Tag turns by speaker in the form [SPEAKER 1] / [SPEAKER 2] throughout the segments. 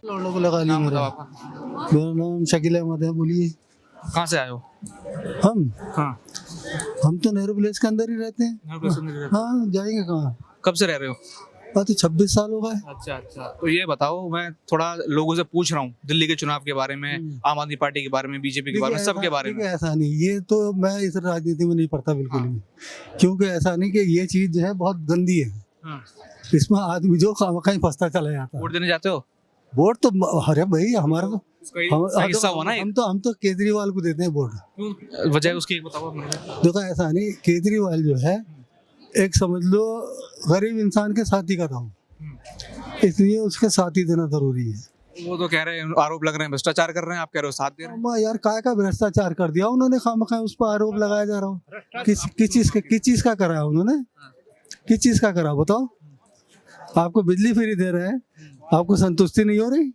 [SPEAKER 1] लोगों को लगा लिया
[SPEAKER 2] नाम
[SPEAKER 1] मेरा।
[SPEAKER 2] बताओ आपका।
[SPEAKER 1] मेरा नाम शकील अहमद है। बोलिए।
[SPEAKER 2] कहाँ से आए हो?
[SPEAKER 1] हम
[SPEAKER 2] हाँ।
[SPEAKER 1] हम तो नेहरू विलेज के अंदर ही रहते हैं। हाँ, जाएंगे कहाँ?
[SPEAKER 2] कब से रह रहे हो?
[SPEAKER 1] हाँ, तो 26 साल हो गए।
[SPEAKER 2] अच्छा अच्छा, तो ये बताओ, मैं थोड़ा लोगों से पूछ रहा हूँ दिल्ली के चुनाव के बारे में, आम आदमी पार्टी के बारे में, बीजेपी के बारे में, सबके बारे में।
[SPEAKER 1] देखिए, ऐसा नहीं, ये तो मैं इस राजनीति में नहीं पढ़ता बिल्कुल भी, क्योंकि ऐसा नहीं कि ये चीज जो है बहुत गंदी है।
[SPEAKER 2] हाँ।
[SPEAKER 1] इसमें आदमी जो कहीं फंसता चला जाता है।
[SPEAKER 2] वोट देने जाते हो?
[SPEAKER 1] वोट तो अरे भाई हमारा तो
[SPEAKER 2] उसका हिस्सा हुआ ना एक।
[SPEAKER 1] हम तो केजरीवाल को देते हैं वोट।
[SPEAKER 2] क्यों? वजह उसकी एक बताओ मुझे।
[SPEAKER 1] देखो, ऐसा नहीं, केजरीवाल जो है एक समझ लो गरीब इंसान के साथी का था वो, इसलिए उसके साथी देना जरूरी है।
[SPEAKER 2] वो तो कह रहे हैं, आरोप लग रहे हैं भ्रष्टाचार कर रहे हैं, आप कह रहे हो साथ दे रहे हैं।
[SPEAKER 1] अम्मा यार, काय का भ्रष्टाचार कर दिया उन्होंने, खामखा उस पर आरोप लगाया जा रहा हो। किस चीज का करा उन्होंने? किस चीज का करा बताओ? आपको बिजली फ्री दे रहे हैं, आपको संतुष्टि नहीं हो रही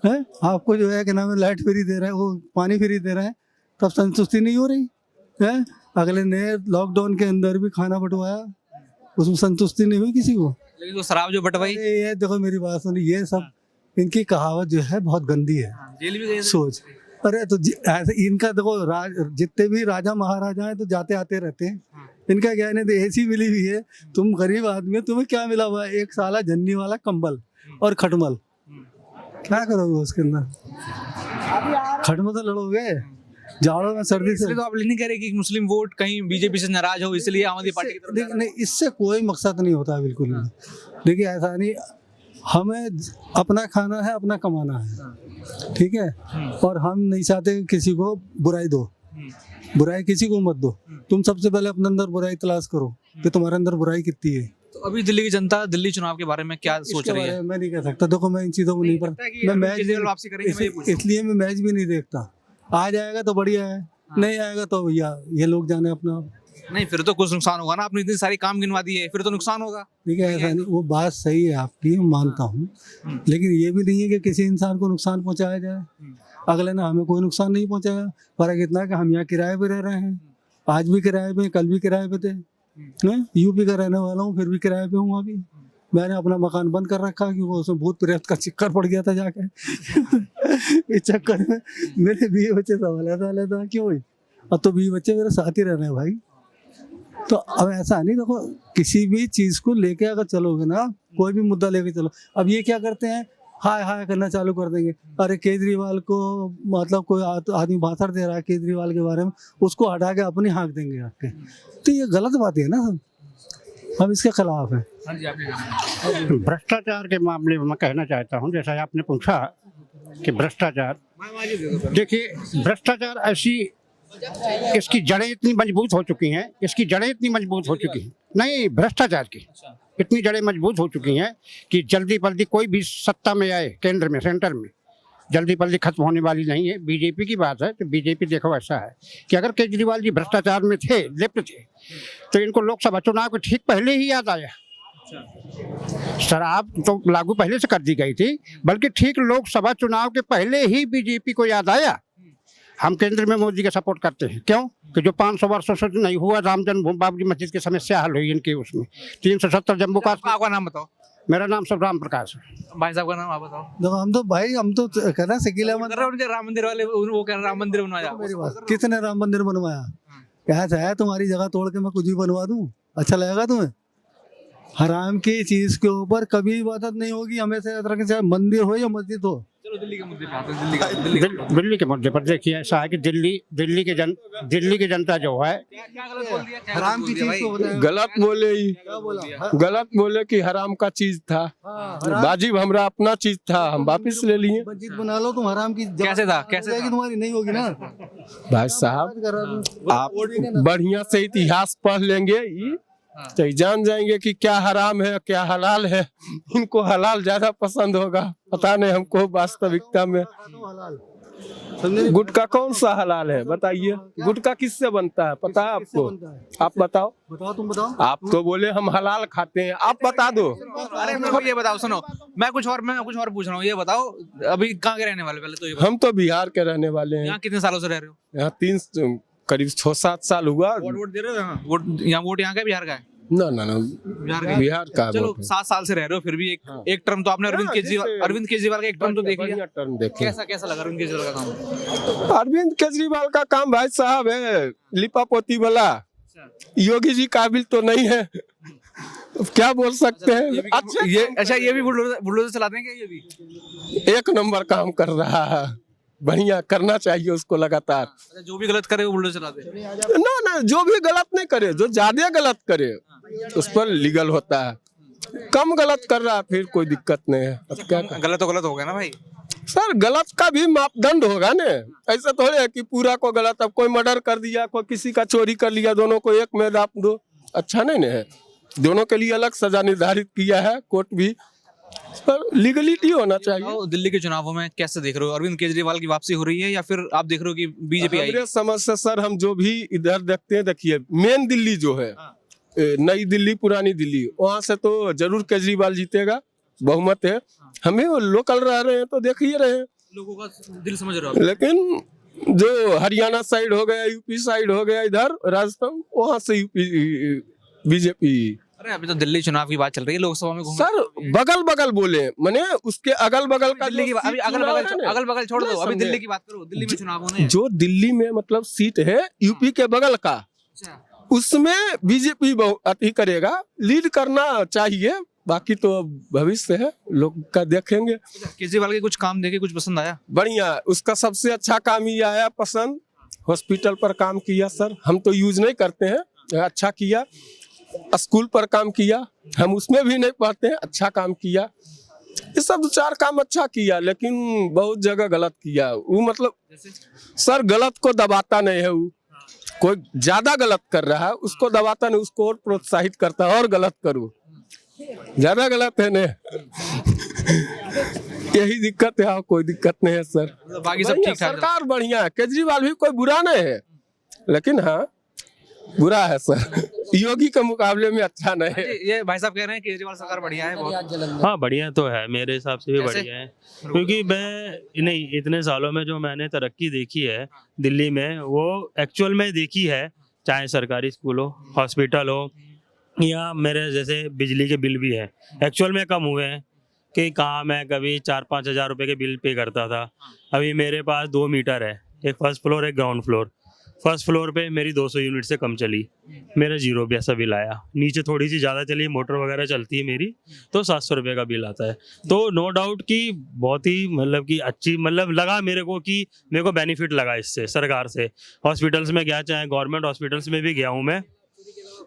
[SPEAKER 1] है? आपको जो है कि नाम है लाइट फ्री दे रहे हैं, वो पानी फ्री दे रहे हैं, तब संतुष्टि नहीं हो रही है? अगले ने लॉकडाउन के अंदर भी खाना बंटवाया, उसमें संतुष्टि नहीं हुई किसी को।
[SPEAKER 2] लेकिन वो शराब जो बंटवाई,
[SPEAKER 1] ये देखो मेरी बात सुनिए, ये सब इनकी कहावत जो है बहुत गंदी है।
[SPEAKER 2] जेल भी गए थे।
[SPEAKER 1] सोच, अरे तो ऐसे इनका देखो, जितने भी राजा महाराजा हैं तो जाते आते रहते हैं। इनका क्या है, ऐसी मिली हुई है, तुम गरीब आदमी हो, तुम्हें क्या मिला हुआ है? एक साला झन्नी वाला कंबल और खटमल, क्या करोगे उसके अंदर? खटमल तो लड़ोगे जाड़ों में, सर्दी से।
[SPEAKER 2] इसलिए तो आप नहीं कह रहे कि मुस्लिम वोट कहीं बीजेपी से नाराज हो, इसलिए आम आदमी पार्टी की तरफ जा रहा है?
[SPEAKER 1] नहीं, इससे कोई मकसद नहीं होता बिल्कुल भी। देखिए, ऐसा नहीं, हमें अपना खाना है, अपना कमाना है, ठीक है, और हम नहीं चाहते कि किसी को बुराई दो, बुराई किसी को मत दो। तुम सबसे पहले अपने अंदर बुराई तलाश करो कि तुम्हारे अंदर बुराई कितनी है।
[SPEAKER 2] तो अभी दिल्ली की जनता दिल्ली चुनाव के बारे में क्या सोच
[SPEAKER 1] इसके
[SPEAKER 2] रही
[SPEAKER 1] बारे
[SPEAKER 2] है?
[SPEAKER 1] में मैं नहीं कह सकता, देखो मैं इन चीजों को नहीं पढ़ता, मैं मैच
[SPEAKER 2] वापसी करेंगे, मैं ये पूछ रहा हूँ।
[SPEAKER 1] इसलिए मैं मैच भी नहीं देखता। आ जाएगा तो बढ़िया है, नहीं आएगा तो भैया ये लोग जाने अपना।
[SPEAKER 2] नहीं, फिर तो कुछ नुकसान होगा ना, आपने इतनी सारी काम गिनवा दी है, फिर तो नुकसान होगा।
[SPEAKER 1] ठीक है, ऐसा नहीं, वो बात सही है आपकी, मैं मानता हूँ, लेकिन ये भी नहीं है कि किसी इंसान को नुकसान पहुंचाया जाए। अगले ने हमें कोई नुकसान नहीं पहुंचाया। फर्क इतना है कि हम यहाँ किराए पे रह रहे हैं, आज भी किराए पे, कल भी किराए पे थे। यूपी का रहने वाला हूँ, फिर भी किराए पे हूँ। अभी मैंने अपना मकान बंद कर रखा क्योंकि उसमें भूत प्रेत का चक्कर पड़ गया था जाके। इस चक्कर में मेरे 20 बच्चे संभाला था, क्यों हुई? अब तो 20 बच्चे मेरे साथ ही रह रहे हैं भाई। तो अब ऐसा नहीं, देखो किसी भी चीज को लेके अगर चलोगे ना, कोई भी मुद्दा लेके चलो। अब ये क्या करते हैं, हाय हाय करना चालू कर देंगे। अरे केजरीवाल को, मतलब कोई आदमी भाषण दे रहा है केजरीवाल के बारे में, उसको हटा के अपनी हाँक देंगे आके। तो ये गलत बात है ना, हम इसके खिलाफ हैं।
[SPEAKER 3] भ्रष्टाचार के मामले में मैं कहना चाहता हूं, जैसा आपने पूछा कि भ्रष्टाचार, देखिए भ्रष्टाचार ऐसी, इसकी जड़ें इतनी मजबूत हो चुकी हैं, इसकी जड़ें इतनी मजबूत हो चुकी हैं, नहीं भ्रष्टाचार की इतनी जड़ें मजबूत हो चुकी हैं कि जल्दी पल्दी कोई भी सत्ता में आए, केंद्र में, सेंटर में, जल्दी पल्दी खत्म होने वाली नहीं है। बीजेपी की बात है तो बीजेपी देखो ऐसा है कि अगर केजरीवाल जी भ्रष्टाचार में थे, लिप्त थे, तो इनको लोकसभा चुनाव के ठीक पहले ही याद आया। शराब तो लागू पहले से कर दी गई थी, बल्कि ठीक लोकसभा चुनाव के पहले ही बीजेपी को याद आया हम केंद्र में मोदी का सपोर्ट करते हैं। क्यों? कि जो 500 वर्षों से नहीं हुआ, राम जन्मभूमि बाबरी मस्जिद की समस्या हल हुई इनकी, उसमें 370 जम्मू का।
[SPEAKER 2] आपका नाम बताओ।
[SPEAKER 3] मेरा नाम सब राम प्रकाश है।
[SPEAKER 2] भाई साहब का नाम आप बताओ।
[SPEAKER 1] देखो हम तो कह रहे हैं शकील अहमद,
[SPEAKER 2] उनके राम मंदिर वाले, वो कह रहे राम मंदिर बनवाया।
[SPEAKER 1] मेरी बात, किसने राम मंदिर बनवाया? क्या है, तुम्हारी जगह तोड़ के मैं कुछ भी बनवा दूं, अच्छा लगेगा तुम्हें? हराम की चीज के ऊपर कभी इबादत नहीं होगी, हमेशा याद रखें, चाहे मंदिर हो या मस्जिद हो।
[SPEAKER 2] चलो दिल्ली के मुद्दे पे आते हैं।
[SPEAKER 3] दिल्ली के मुद्दे पर देखिए ऐसा है कि दिल्ली की जनता जो है,
[SPEAKER 2] क्या गलत बोल दिया?
[SPEAKER 1] हराम की चीज को बताया।
[SPEAKER 4] गलत बोले ही, गलत बोले कि हराम का चीज था, वाजिब हमरा अपना चीज था, हम वापिस ले लिए।
[SPEAKER 1] मस्जिद बना लो तुम, हराम की
[SPEAKER 2] कैसे था? कैसे
[SPEAKER 1] जाएगी तुम्हारी, नहीं होगी ना।
[SPEAKER 4] भाई साहब, आप बढ़िया से इतिहास पढ़ लेंगे तो जान जाएंगे कि क्या हराम है क्या हलाल है। इनको हलाल ज्यादा पसंद होगा, पता नहीं हमको वास्तविकता में। गुटखा कौन सा हलाल है बताइए? गुटखा किससे बनता है पता है आपको? आप बताओ।
[SPEAKER 1] तुम बताओ।
[SPEAKER 4] आप तो बोले हम हलाल खाते हैं, आप बता दो।
[SPEAKER 2] अरे मेरे को ये बताओ, सुनो, मैं कुछ और पूछ रहा हूँ। ये बताओ, अभी कहाँ के रहने वाले? पहले तो ये बताओ।
[SPEAKER 4] हम तो बिहार के रहने वाले हैं।
[SPEAKER 2] यहाँ कितने सालों से रह रहे हो?
[SPEAKER 4] यहाँ करीब 6-7 साल हुआ।
[SPEAKER 2] वोट दे रहे हो? यहाँ वोट यहाँ का है, बिहार का है?
[SPEAKER 4] ना ना ना
[SPEAKER 2] बिहार का?
[SPEAKER 4] बिहार का
[SPEAKER 2] चलो
[SPEAKER 4] वोट है।
[SPEAKER 2] 7 साल से रह रहे हो, फिर भी एक टर्म तो आपने
[SPEAKER 4] हाँ, जैसे-
[SPEAKER 2] अरविंद केजरीवाल का एक टर्म तो देख लिया।
[SPEAKER 4] बढ़िया टर्म देखे।
[SPEAKER 2] कैसा लगा अरविंद केजरीवाल का काम?
[SPEAKER 4] अरविंद केजरीवाल का काम भाई साहब है लिपापोती वाला। योगी जी काबिल तो नहीं है, क्या बोल सकते हैं।
[SPEAKER 2] ये भी बुलडोजर चलाते हैं क्या ये भी?
[SPEAKER 4] एक नंबर काम कर रहा है, बढ़िया करना चाहिए उसको लगातार।
[SPEAKER 2] अच्छा, जो भी गलत करे वो बुलडोजर चलाते हैं।
[SPEAKER 4] ना ना जो भी गलत नहीं करे, जो ज्यादा गलत करे उस पर लीगल होता है। कम गलत कर रहा है फिर कोई दिक्कत नहीं है। अब क्या करें?
[SPEAKER 2] गलत तो गलत हो गया ना भाई।
[SPEAKER 4] सर गलत का भी मापदंड होगा ना, ऐसा थोड़े है कि पूरा को गलत। अब कोई मर्डर कर दिया, कोई किसी का चोरी कर लिया, दोनों को एक में डाल दो, अच्छा नहीं है। दोनों के लिए अलग सजा निर्धारित किया है कोर्ट भी, पर लीगलिटी होना चाहिए।
[SPEAKER 2] तो दिल्ली के चुनावों में कैसे देख रहे हो? अरविंद केजरीवाल की वापसी हो रही है या फिर आप देख रहे हो कि बीजेपी आई?
[SPEAKER 4] मेरे समझ से सर हम जो भी इधर देखते हैं, देखिए मेन दिल्ली जो है, नई दिल्ली पुरानी दिल्ली, वहां से तो जरूर केजरीवाल जीतेगा, बहुमत है। हमें लोकल रह रहे हैं तो देख ही रहे हैं,
[SPEAKER 2] लोगों का दिल समझ रहे हो आप?
[SPEAKER 4] लेकिन जो हरियाणा साइड हो गया, यूपी साइड हो गया, इधर राजस्थान, वहां से यूपी बीजेपी।
[SPEAKER 2] अरे अभी तो दिल्ली चुनाव की बात चल रही है, लोकसभा में
[SPEAKER 4] सर बगल बगल बोले, माने उसके अगल बगल का
[SPEAKER 2] दिल्ली की
[SPEAKER 4] जो
[SPEAKER 2] अभी
[SPEAKER 4] सीट चुनाव है ना,
[SPEAKER 2] अगल बगल छोड़ दो,
[SPEAKER 4] नहीं
[SPEAKER 2] अभी
[SPEAKER 4] समझे।
[SPEAKER 2] दिल्ली की बात करो। दिल्ली में चुनाव होने हैं।
[SPEAKER 4] जो दिल्ली में मतलब सीट है यूपी के बगल का,
[SPEAKER 2] अच्छा,
[SPEAKER 4] उसमें बीजेपी अति करेगा, लीड करना चाहिए। बाकी तो अब भविष्य है, लोग का देखेंगे।
[SPEAKER 2] केजरीवाल के कुछ काम देखे, कुछ पसंद आया?
[SPEAKER 4] बढ़िया, उसका सबसे अच्छा काम ये आया पसंद, हॉस्पिटल पर काम किया सर, हम तो यूज नहीं करते हैं, अच्छा किया। स्कूल पर काम किया, हम उसमें भी नहीं पढ़ते हैं, अच्छा काम किया। ये सब 2-4 काम अच्छा किया, लेकिन बहुत जगह गलत किया। वो मतलब सर गलत को दबाता नहीं है, वो कोई ज्यादा गलत कर रहा है उसको दबाता नहीं, उसको और प्रोत्साहित करता है और गलत करो, ज्यादा गलत है नहीं। यही दिक्कत है, और कोई दिक्कत नहीं है सर।
[SPEAKER 2] बाकी सब
[SPEAKER 4] बढ़िया,
[SPEAKER 2] ठीक ठाक।
[SPEAKER 4] सरकार बढ़िया है, केजरीवाल भी कोई बुरा नहीं है, लेकिन हाँ बुरा है सर, योगी के मुकाबले में अच्छा नहीं है।
[SPEAKER 2] ये भाई साहब कह रहे हैं केजरीवाल सरकार बढ़िया है बहुत।
[SPEAKER 5] हाँ बढ़िया तो है, मेरे हिसाब से भी
[SPEAKER 2] कैसे?
[SPEAKER 5] बढ़िया है। क्योंकि मैं नहीं, इतने सालों में जो मैंने तरक्की देखी है दिल्ली में, वो एक्चुअल में देखी है। चाहे सरकारी स्कूल हो, हॉस्पिटल हो, या मेरे जैसे बिजली के बिल भी है, एक्चुअल में कम हुए हैं। कि कहाँ मैं कभी 4-5 हज़ार रुपये के बिल पे करता था, अभी मेरे पास 2 मीटर है, एक फर्स्ट फ्लोर एक ग्राउंड फ्लोर। फर्स्ट फ्लोर पे मेरी 200 यूनिट से कम चली, मेरा 0 पैसा बिल आया। नीचे थोड़ी सी ज़्यादा चली, मोटर वगैरह चलती है मेरी, तो 700 रुपये का बिल आता है। तो नो डाउट कि बहुत ही मतलब कि अच्छी, मतलब लगा मेरे को कि मेरे को बेनिफिट लगा इससे, सरकार से। हॉस्पिटल्स में गया, चाहे गवर्नमेंट हॉस्पिटल्स में भी गया हूँ मैं।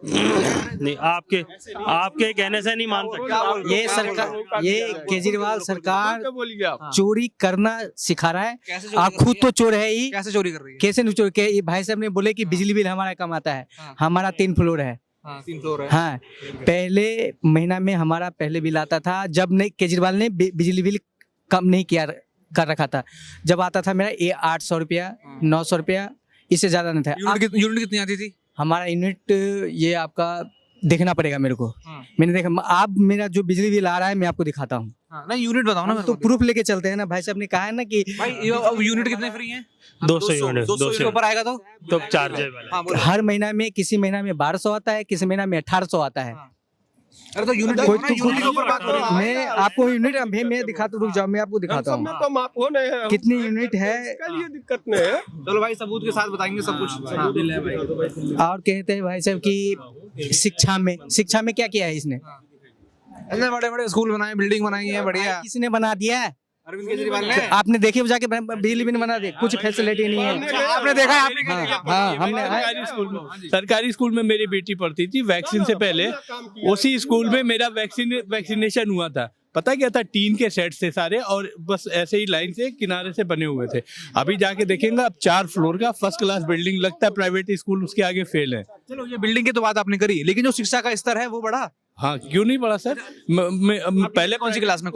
[SPEAKER 5] नहीं, आपके कहने से नहीं मान सकता।
[SPEAKER 6] ये सरकार, ये केजरीवाल सरकार
[SPEAKER 4] बोलिए आप।
[SPEAKER 6] चोरी करना सिखा रहा है।
[SPEAKER 2] कैसे चोरी
[SPEAKER 6] आप
[SPEAKER 2] कर
[SPEAKER 6] खुद
[SPEAKER 2] रही
[SPEAKER 6] तो चोर है ही,
[SPEAKER 2] कैसे चोरी कर रही है?
[SPEAKER 6] कैसे नहीं चोर के? ये भाई साहब ने बोले कि बिजली बिल हमारा कम आता है,
[SPEAKER 2] हाँ।
[SPEAKER 6] हमारा 3 फ्लोर है।
[SPEAKER 2] हाँ, 3 फ्लोर है।
[SPEAKER 6] हाँ, पहले महीना में हमारा पहले बिल आता था, जब नहीं केजरीवाल ने बिजली बिल कम नहीं किया कर रखा था, जब आता था मेरा ये 800 रुपया, 900 रुपया, इससे ज्यादा नहीं था।
[SPEAKER 2] यूनिट कितनी आती थी?
[SPEAKER 6] हमारा यूनिट ये आपका देखना पड़ेगा मेरे को,
[SPEAKER 2] हाँ।
[SPEAKER 6] मैंने देखा। आप मेरा जो बिजली बिल आ रहा है मैं आपको दिखाता हूँ,
[SPEAKER 2] हाँ, नहीं यूनिट बताओ ना मेरे
[SPEAKER 6] तो
[SPEAKER 2] को।
[SPEAKER 6] प्रूफ लेके चलते हैं ना। भाई साहब ने कहा है ना कि
[SPEAKER 2] भाई ये अब यूनिट कितने फ्री हैं?
[SPEAKER 5] 200 यूनिट,
[SPEAKER 2] 200 यूनिट ऊपर आएगा तो
[SPEAKER 5] चार्जेबल है।
[SPEAKER 2] हाँ, बोलो।
[SPEAKER 6] हर महीना में, किसी महीना में 1200 आता है, किसी महीना में 1800 आता है।
[SPEAKER 2] अरे तो यूनिट
[SPEAKER 6] कोई
[SPEAKER 2] देखो ना,
[SPEAKER 6] तो
[SPEAKER 2] यूनिट के ऊपर बात करो।
[SPEAKER 6] मैं आपको यूनिट अभी मैं दिखाता, रुक जाओ मैं आपको दिखाता हूँ
[SPEAKER 4] में तो माफ हो नहीं है,
[SPEAKER 6] कितनी यूनिट है।
[SPEAKER 4] इसके लिए दिक्कत नहीं है।
[SPEAKER 2] चलो भाई सबूत के साथ बताएंगे सब कुछ। हाँ।
[SPEAKER 6] और कहते हैं भाई साहब कि शिक्षा में क्या किया है इसने?
[SPEAKER 2] इतने बड़े बड़े स्कूल बनाए, बिल्डिंग बनाई है, बढ़िया।
[SPEAKER 6] किसने बना दिया है?
[SPEAKER 2] अरविंद केजरीवाल ने।
[SPEAKER 6] आपने देखे जाके बिजली बिल बना दे, कुछ फैसिलिटी नहीं है।
[SPEAKER 2] आपने देखा है? आपने क्या
[SPEAKER 6] हाँ,
[SPEAKER 2] देखा?
[SPEAKER 6] हाँ, हमने
[SPEAKER 7] सरकारी स्कूल में मेरी बेटी पढ़ती थी, वैक्सीन से पहले उसी स्कूल में मेरा वैक्सीनेशन हुआ था। पता क्या था, टीन के सेट से सारे, और बस ऐसे ही लाइन से किनारे से बने हुए थे। अभी जाके देखेंगे, अब 4 फ्लोर का फर्स्ट क्लास बिल्डिंग, लगता है प्राइवेट स्कूल उसके आगे फेल है।
[SPEAKER 2] चलो ये बिल्डिंग की तो बात आपने करी, लेकिन जो शिक्षा का स्तर है वो बढ़ा।
[SPEAKER 7] हाँ क्यों नहीं पढ़ा सर,
[SPEAKER 2] पहले कौन सी क्लास में?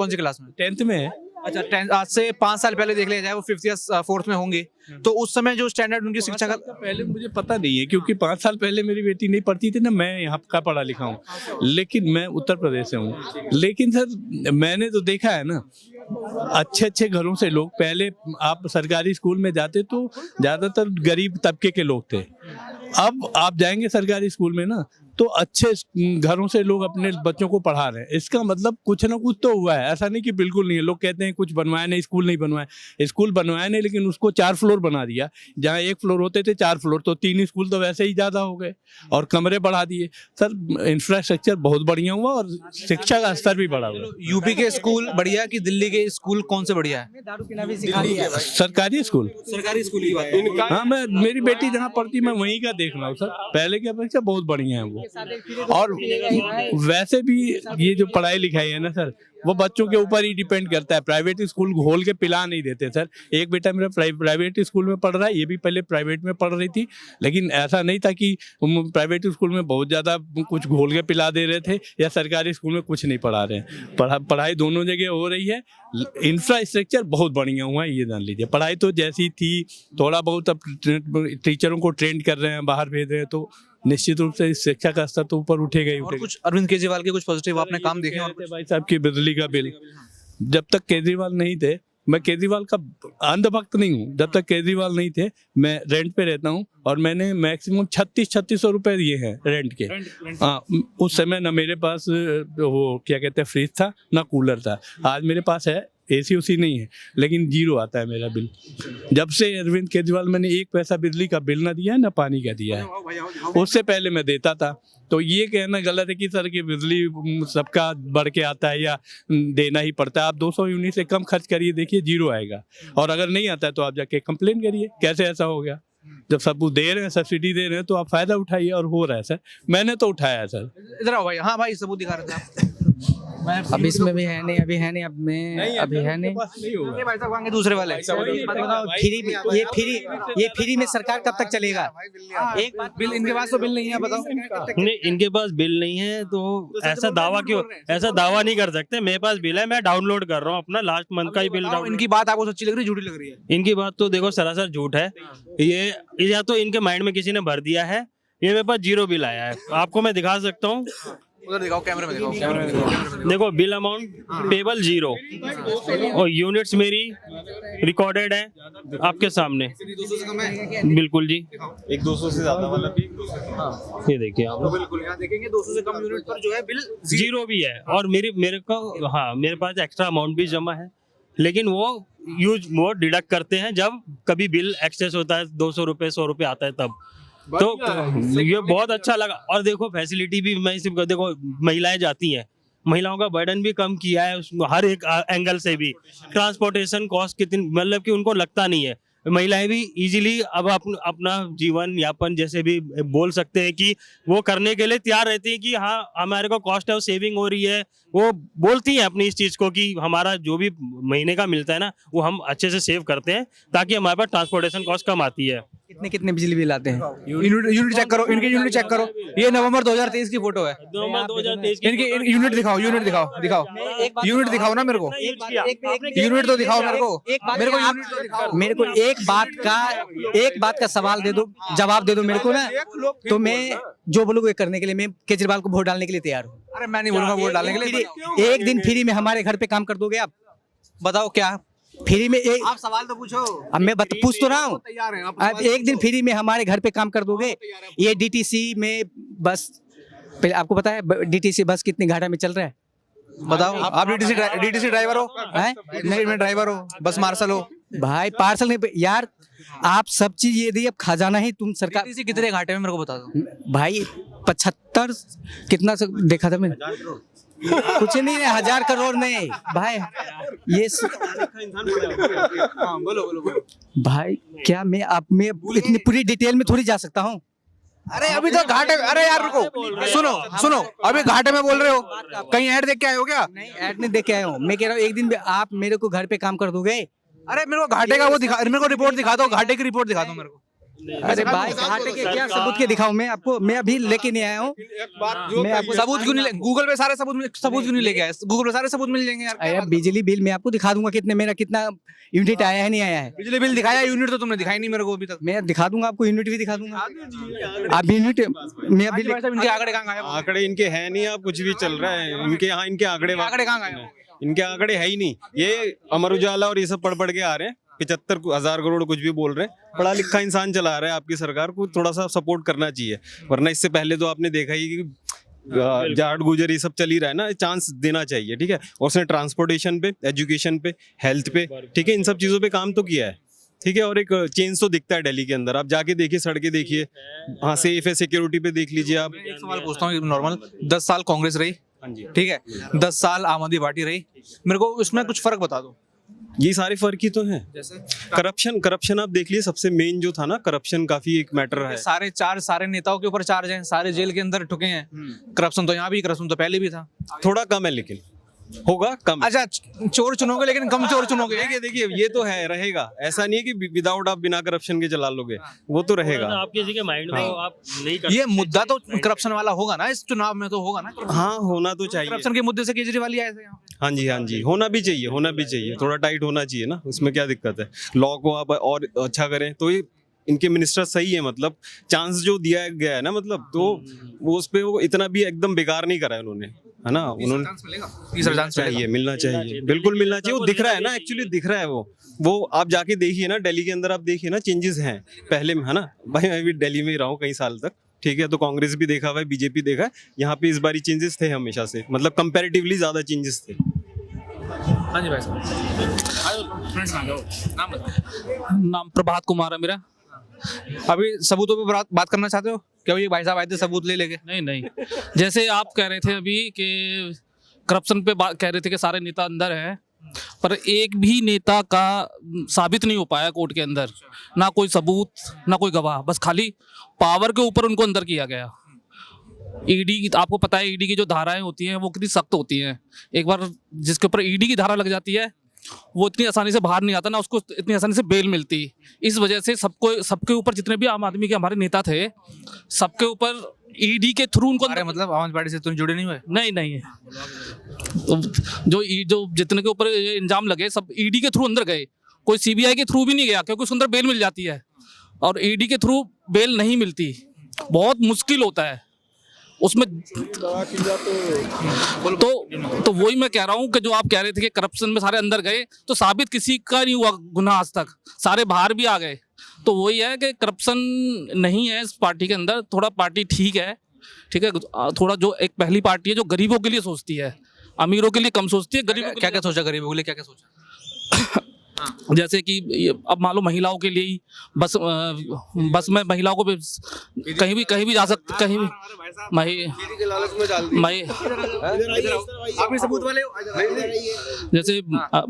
[SPEAKER 7] 10th में है।
[SPEAKER 2] अच्छा, 10 आज से 5 साल पहले देख लिया जाए, वो 5th या 4th में होंगे, तो उस समय जो स्टैंडर्ड उनकी शिक्षा का
[SPEAKER 7] पहले मुझे पता नहीं है, क्योंकि 5 साल पहले मेरी बेटी नहीं पढ़ती थी ना, मैं यहाँ का पढ़ा लिखा हूँ, लेकिन मैं उत्तर प्रदेश से हूँ। लेकिन सर मैंने तो देखा है ना, अच्छे घरों से लोग, पहले आप सरकारी स्कूल में जाते तो ज्यादातर गरीब तबके के लोग थे। अब आप जाएंगे सरकारी स्कूल में ना, तो अच्छे घरों से लोग अपने बच्चों को पढ़ा रहे हैं। इसका मतलब कुछ ना कुछ तो हुआ है, ऐसा नहीं कि बिल्कुल नहीं है। लोग कहते हैं कुछ बनवाया नहीं, स्कूल नहीं बनवाया। स्कूल बनवाया नहीं, लेकिन उसको 4 फ्लोर बना दिया। जहाँ 1 फ्लोर होते थे 4 फ्लोर, तो 3 स्कूल तो वैसे ही ज़्यादा हो गए और कमरे बढ़ा दिए। सर इंफ्रास्ट्रक्चर बहुत बढ़िया हुआ और शिक्षा का स्तर भी बढ़ा हुआ।
[SPEAKER 2] यूपी के स्कूल बढ़िया है कि दिल्ली के स्कूल कौन से बढ़िया है?
[SPEAKER 6] दारू पीना भी सिखा दिया।
[SPEAKER 7] सरकारी स्कूल,
[SPEAKER 2] सरकारी स्कूल की बात।
[SPEAKER 7] हाँ, मेरी बेटी जहाँ पढ़ती मैं वहीं का देख रहा हूँ सर, पहले की अपेक्षा बहुत बढ़िया है वो। और वैसे भी ये जो पढ़ाई लिखाई है ना सर, वो बच्चों के ऊपर ही डिपेंड करता है। प्राइवेट स्कूल घोल के पिला नहीं देते सर। एक बेटा मेरा प्राइवेट स्कूल में पढ़ रहा है, ये भी पहले प्राइवेट में पढ़ रही थी, लेकिन ऐसा नहीं था कि प्राइवेट स्कूल में बहुत ज़्यादा कुछ घोल के पिला दे रहे थे या सरकारी स्कूल में कुछ नहीं पढ़ा रहे हैं। पढ़ाई दोनों जगह हो रही है। इंफ्रास्ट्रक्चर बहुत बढ़िया हुआ है, ये जान लीजिए। पढ़ाई तो जैसी थी, थोड़ा बहुत अब टीचरों को ट्रेंड कर रहे हैं, बाहर भेज रहे हैं, तो निश्चित रूप से शिक्षा का स्तर तो ऊपर उठेगा ही
[SPEAKER 2] और
[SPEAKER 7] उठेगा।
[SPEAKER 2] कुछ अरविंद केजरीवाल के कुछ पॉजिटिव आपने काम देखे? और
[SPEAKER 7] भाई साहब की बिजली का बिल, जब तक केजरीवाल नहीं थे, मैं केजरीवाल का अंधभक्त नहीं हूँ, जब तक केजरीवाल नहीं थे मैं रेंट पे रहता हूँ और मैंने मैक्सिमम 3600 रुपए दिए हैं रेंट के। हाँ, उस समय ना मेरे पास वो क्या कहते हैं फ्रिज था, ना कूलर था। आज मेरे पास है, एसी उसी नहीं है, लेकिन 0 आता है मेरा बिल। जब से अरविंद केजरीवाल, मैंने 1 पैसा बिजली का बिल ना दिया है, ना पानी का दिया है। उससे पहले मैं देता था। तो ये कहना गलत है कि सर की बिजली सबका बढ़ के आता है या देना ही पड़ता है। आप 200 यूनिट से कम खर्च करिए, देखिए 0 आएगा। और अगर नहीं आता है तो आप जाके कंप्लेन करिए, कैसे ऐसा हो गया। जब सब दे रहे हैं, सब्सिडी दे रहे हैं, तो आप फायदा उठाइए। और हो रहा है सर, मैंने तो उठाया है सर।
[SPEAKER 2] इधर आओ भाई। हाँ भाई, सबूत दिखा रहे थे आप।
[SPEAKER 6] अब इसमें भी है नहीं, अभी है नहीं, अब में अभी है नहीं।
[SPEAKER 2] ये भाई साहब आएंगे दूसरे वाले।
[SPEAKER 6] मत बताओ, ये फ्री में सरकार कब तक चलेगा?
[SPEAKER 2] एक बात, बिल इनके पास तो बिल नहीं है, बताओ।
[SPEAKER 5] नहीं, इनके पास बिल नहीं है तो ऐसा दावा क्यों, ऐसा दावा नहीं कर सकते। मेरे पास बिल है, मैं डाउनलोड कर रहा हूँ अपना लास्ट मंथ का ही बिल।
[SPEAKER 2] इनकी बात आपको सच्ची लग रही है, झूठी लग रही है?
[SPEAKER 5] इनकी बात तो देखो सरासर झूठ है। ये या तो इनके माइंड में किसी ने भर दिया है, ये मेरे पास 0 बिल आया है। आपको मैं दिखा सकता हूँ,
[SPEAKER 2] उधर दिखाओ, कैमरे में दिखाओ, कैमरे में दिखाओ।
[SPEAKER 5] देखो बिल अमाउंट पेबल 0 और यूनिट्स मेरी रिकॉर्डेड है आपके सामने।
[SPEAKER 2] 200 से कम है?
[SPEAKER 5] बिल्कुल जी,
[SPEAKER 8] एक 200 से ज्यादा वाला भी।
[SPEAKER 5] ये देखिए आप।
[SPEAKER 2] बिल्कुल, यहाँ देखेंगे 200 से कम यूनिट पर जो है बिल
[SPEAKER 5] 0 भी है। और मेरे को, हाँ, मेरे पास एक्स्ट्रा अमाउंट भी जमा है, लेकिन वो डिडक्ट करते हैं जब कभी बिल एक्सेस होता है, 200 रुपये 100 रुपये आता है तब। तो ये बहुत अच्छा लगा। और देखो फैसिलिटी भी, मैं सिर्फ देखो महिलाएं जाती हैं, महिलाओं का बर्डन भी कम किया है हर एक एंगल से भी। ट्रांसपोर्टेशन कॉस्ट कितनी, मतलब कि उनको लगता नहीं है। महिलाएं भी इजीली अब अपना जीवन यापन जैसे भी बोल सकते हैं कि वो करने के लिए तैयार रहती है कि हाँ हमारे को कॉस्ट है वो सेविंग हो रही है। वो बोलती हैं अपनी इस चीज़ को कि हमारा जो भी महीने का मिलता है ना, वो हम अच्छे से सेव करते हैं ताकि हमारे पास ट्रांसपोर्टेशन कॉस्ट कम आती है।
[SPEAKER 6] कितने बिजली बिल आते हैं?
[SPEAKER 2] यूनिट चेक करो, इनके यूनिट चेक करो। ये नवंबर 2023 की फोटो है।
[SPEAKER 5] नवंबर 2023
[SPEAKER 2] इनके यूनिट दिखाओ, यूनिट दिखाओ यूनिट दिखाओ ना मेरे को। यूनिट तो दिखाओ मेरे को।
[SPEAKER 6] मेरे को एक बात का सवाल दे दो, जवाब दे दो मेरे को ना, तो मैं जो बोलूँ करने के लिए, मैं केजरीवाल को वोट डालने के लिए तैयार हूँ।
[SPEAKER 2] अरे मैं नहीं बोलूंगा वोट डालने के लिए।
[SPEAKER 6] एक दिन फ्री में हमारे घर पे काम कर दोगे आप?
[SPEAKER 2] बताओ क्या
[SPEAKER 6] फ्री में एक,
[SPEAKER 2] आप सवाल तो पूछो।
[SPEAKER 6] अब मैं पूछ तो रहा हूँ।
[SPEAKER 2] तैयार हैं आप?
[SPEAKER 6] अब एक दिन फ्री में हमारे घर पे काम कर दोगे? ये डीटीसी में बस, पहले आपको पता है डीटीसी बस कितनी घाटा में चल रहा है?
[SPEAKER 2] बताओ। आप डीटीसी ड्राइवर हो?
[SPEAKER 6] हैं?
[SPEAKER 2] नहीं, मैं ड्राइवर हो, बस मार्शल हो।
[SPEAKER 6] भाई पार्सल नहीं यार, आप सब चीज ये दी, अब खजाना ही तुम सरकार।
[SPEAKER 2] डीटीसी कितने घाटे में मेरे को बता दो
[SPEAKER 6] भाई। 75 कितना से देखा था मैंने, कुछ नहीं है, 1000 करोड़ नहीं भाई। ये
[SPEAKER 2] बोलो।
[SPEAKER 6] भाई क्या मैं इतनी पूरी डिटेल में थोड़ी जा सकता हूँ?
[SPEAKER 2] अरे अभी तो घाटे, अरे यार रुको, सुनो, अभी घाटे में बोल रहे हो, कहीं ऐड देख के आए हो क्या?
[SPEAKER 6] नहीं, ऐड नहीं देख के आया हूँ। मैं कह रहा हूँ एक दिन आप मेरे को घर पे काम कर दोगे?
[SPEAKER 2] अरे मेरे को घाटे का वो दिखा, मेरे को रिपोर्ट दिखा दो, घाटे की रिपोर्ट दिखा दो मेरे को।
[SPEAKER 6] अरे भाई घाटे के क्या सबूत के दिखाऊं मैं आपको? मैं अभी लेके नहीं आया हूँ। मैं आपको
[SPEAKER 2] सबूत क्यों नहीं? गूगल पे सारे सबूत क्यों नहीं लेके आए? गूगल पे सारे सबूत मिल जाएंगे यार।
[SPEAKER 6] अरे बिजली बिल मैं आपको दिखा दूंगा कितना यूनिट आया है, नहीं आया है।
[SPEAKER 2] बिजली बिल दिखाया, यूनिट तो तुमने दिखाई नहीं मेरे को अभी तक।
[SPEAKER 6] मैं दिखा दूंगा आपको, यूनिट भी दिखा दूंगा। आप यूनिट मैं अभी
[SPEAKER 2] इनके आंकड़े कहाँ गायब?
[SPEAKER 8] आंकड़े इनके है नहीं, आप कुछ भी चल रहा है इनके यहाँ। इनके आंकड़े
[SPEAKER 2] आंकड़े कहाँ गायब?
[SPEAKER 8] इनके आंकड़े है ही नहीं। ये अमर उजाला और ये सब पढ़ के आ रहे हैं। 75,000 करोड़ कुछ भी बोल रहे हैं, पढ़ा लिखा इंसान चला रहा है, आपकी सरकार को थोड़ा सा सपोर्ट करना चाहिए। वरना इससे पहले तो आपने देखा ही कि जाट गुजर ये सब चल ही रहा है ना, चांस देना चाहिए, ठीक है। और उसने ट्रांसपोर्टेशन पे, एजुकेशन पे, हेल्थ पे, ठीक है, इन सब चीज़ों पे काम तो किया है, ठीक है। और एक चेंज तो दिखता है दिल्ली के अंदर, आप जाके देखिए, सड़कें देखिए, हाँ सेफ है, सिक्योरिटी पे देख लीजिए आप।
[SPEAKER 2] एक सवाल पूछता हूँ नॉर्मल, 10 साल कांग्रेस रही,
[SPEAKER 8] हाँ जी,
[SPEAKER 2] ठीक है, 10 साल आम आदमी पार्टी रही, मेरे को उसमें कुछ फर्क बता दो।
[SPEAKER 8] ये सारे फर्क ही तो हैं।
[SPEAKER 2] जैसे
[SPEAKER 8] करप्शन आप देख लीजिए, सबसे मेन जो था ना, करप्शन काफी एक मैटर है।
[SPEAKER 2] सारे नेताओं के ऊपर चार्ज हैं, सारे जेल के अंदर ठुके हैं। करप्शन तो यहाँ भी, करप्शन तो पहले भी था।
[SPEAKER 8] थोड़ा कम है, लेकिन होगा कम।
[SPEAKER 2] अच्छा, चोर चुनोगे लेकिन कम चोर चुनोगे।
[SPEAKER 8] देखिए ये तो है, रहेगा, ऐसा नहीं है कि विदाउट आप बिना करप्शन के चला लोगे, वो तो रहेगा।
[SPEAKER 5] आप किसी के माइंड में आप नहीं कर
[SPEAKER 2] ये मुद्दा तो करप्शन वाला होगा ना, इस चुनाव में तो होगा ना।
[SPEAKER 8] हाँ, होना तो चाहिए।
[SPEAKER 2] करप्शन के मुद्दे से केजरीवाल ही आए थे यहाँ।
[SPEAKER 8] हाँ जी, हाँ जी, होना भी चाहिए, होना भी चाहिए, थोड़ा टाइट होना चाहिए ना, उसमें क्या दिक्कत है। लॉ को आप और अच्छा करें तो ये इनके मिनिस्टर सही है, मतलब चांस जो दिया गया है ना, मतलब तो वो उस पे वो इतना भी एकदम बेकार नहीं करा है उन्होंने, है ना। उन्होंने
[SPEAKER 2] तीसरा चांस
[SPEAKER 8] चाहिए, मिलना चाहिए, बिल्कुल मिलना चाहिए। वो दिख रहा है ना, एक्चुअली दिख रहा है वो आप जाके देखिए ना, दिल्ली के अंदर आप देखिए ना, चेंजेस हैं पहले में, है ना। भाई मैं भी दिल्ली में ही रहा हूँ कई साल तक, ठीक है, तो कांग्रेस भी देखा हुआ है, बीजेपी देखा है, यहाँ पे इस बारी चेंजेस थे हमेशा से, मतलब कंपैरेटिवली ज्यादा चेंजेस थे।
[SPEAKER 2] हाँ जी भाई साहब, नाम प्रभात कुमार है मेरा। अभी सबूतों पे बात करना चाहते हो क्या? ये भाई साहब आए थे सबूत ले लेके।
[SPEAKER 9] नहीं, जैसे आप कह रहे थे अभी कि करप्शन पे बात कह रहे थे कि सारे नेता अंदर हैं, पर एक भी नेता का साबित नहीं हो पाया कोर्ट के अंदर, ना कोई सबूत ना कोई गवाह, बस खाली पावर के ऊपर उनको अंदर किया गया। ईडी, आपको पता है ईडी की जो धाराएं होती हैं वो कितनी सख्त होती हैं। एक बार जिसके ऊपर ईडी की धारा लग जाती है वो इतनी आसानी से बाहर नहीं आता, ना उसको इतनी आसानी से बेल मिलती। इस वजह से सबके ऊपर जितने भी आम आदमी के हमारे नेता थे, सबके ऊपर ईडी के थ्रू उनको
[SPEAKER 2] मतलब आम आदमी पार्टी से तुम जुड़े नहीं हुए?
[SPEAKER 9] नहीं, तो जो जितने के ऊपर इंजाम लगे सब ईडी के थ्रू अंदर गए, कोई सीबीआई के थ्रू भी नहीं गया, क्योंकि उसके अंदर बेल मिल जाती है और ईडी के थ्रू बेल नहीं मिलती, बहुत मुश्किल होता है उसमें। तो वही मैं कह रहा हूँ कि जो आप कह रहे थे कि करप्शन में सारे अंदर गए, तो साबित किसी का नहीं हुआ गुनाह आज तक, सारे बाहर भी आ गए। तो वही है कि करप्शन नहीं है इस पार्टी के अंदर, थोड़ा पार्टी ठीक है, थोड़ा जो एक पहली पार्टी है जो गरीबों के लिए सोचती है, अमीरों के लिए कम सोचती है। गरीबों
[SPEAKER 2] क्या क्या सोचा गरीबों के लिए, क्या क्या सोचा?
[SPEAKER 9] जैसे कि अब मान लो महिलाओं के लिए ही बस में महिलाओं को भी कहीं भी जा सकते, कहीं भी जैसे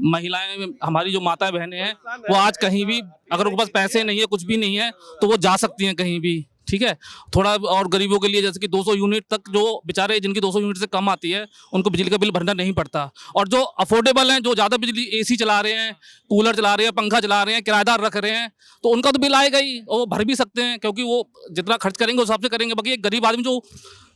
[SPEAKER 9] महिलाएं, हमारी जो माता बहनें हैं, वो आज कहीं भी अगर उनके पास पैसे नहीं है, कुछ भी नहीं है, तो वो जा सकती हैं कहीं भी, ठीक है। थोड़ा और गरीबों के लिए जैसे कि 200 यूनिट तक, जो बेचारे जिनकी 200 यूनिट से कम आती है उनको बिजली का बिल भरना नहीं पड़ता। और जो अफोर्डेबल हैं, जो ज़्यादा बिजली, एसी चला रहे हैं, कूलर चला रहे हैं, पंखा चला रहे हैं, किराएदार रख रहे हैं, तो उनका तो बिल आएगा ही, और वो भर भी सकते हैं, क्योंकि वो जितना खर्च करेंगे उस हिसाब से करेंगे। बाकी एक गरीब आदमी जो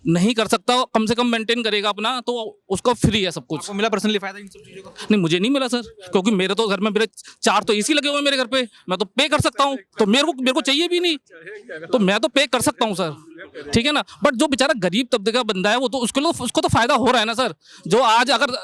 [SPEAKER 9] नहीं कर सकता, कम से कम मेंटेन करेगा अपना, तो उसको फ्री है सब कुछ।
[SPEAKER 2] आपको मिला पर्सनली फायदा इन सब चीजों का?
[SPEAKER 9] नहीं, मुझे नहीं मिला सर, क्योंकि मेरे तो घर में मेरे 4 तो एसी लगे हुए हैं मेरे घर पे, मैं तो पे कर सकता हूँ, तो मेरे को चाहिए भी नहीं, तो मैं तो पे कर सकता हूँ सर, ठीक है ना। बट जो बेचारा गरीब तबके का बंदा है, वो तो उसको तो फायदा हो रहा है ना सर। जो आज अगर